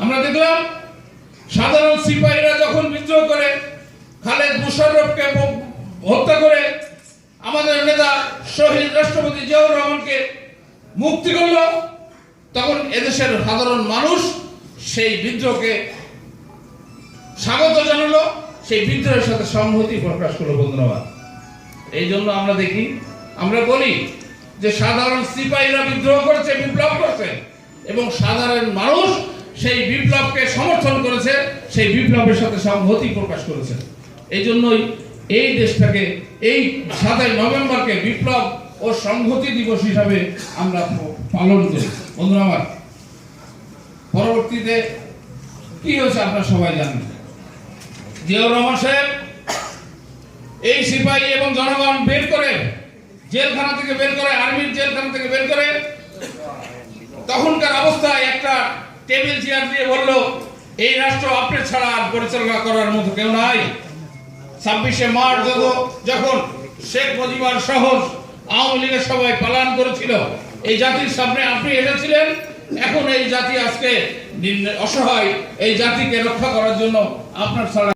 আমরা দেখলাম সাধারণ সিপাহীরা যখন বিদ্রোহ করে খালেদ মুশাররফকে হত্যা করে আমাদের নেতা শহীদ রাষ্ট্রপতি জিয়াউর রহমানকে মুক্তি করল, তখন এদেশের সাধারণ মানুষ সেই বিদ্রোহকে স্বাগত জানালো, সেই বিদ্রোহের সাথে সংহতি প্রকাশ করলো। বন্ধুরা, এই জন্য আমরা দেখি, আমরা বলি যে সাধারণ সিপাহীরা বিদ্রোহ করেছে, বিপ্লব করেছে এবং সাধারণ মানুষ সেই বিপ্লবকে সমর্থন করেছে, সেই বিপ্লবের সাথে সংহতি প্রকাশ করেছে। এই জন্যই এই দেশটাকে এই 7 নভেম্বরকে বিপ্লব ও সংহতি দিবস হিসাবে আমরা পালন করি। বন্ধুরা আমার, পরবর্তীতে কি হয়েছে আপনারা সবাই জানেন। জিয়াউর রহমান সাহেব এই সিপাহী এবং জনগণ বের করে জেলখানা থেকে বের করে, আর্মির জেলখানা থেকে বের করে, তখনকার অবস্থায় একটা টেবিল চেয়ার দিয়ে বলল, এই রাষ্ট্র আপনার ছাড়া আর পরিচালনা করার মতো কেউ নাই। 26শে মার্চ যখন শেখ মুজিবুর সহ আওয়ামী লীগের সবাই পালন করেছিল, এই জাতির সামনে আপনি এসেছিলেন। এখন এই জাতি আজকে অসহায়, এই জাতিকে রক্ষা করার জন্য আপনার ছাড়া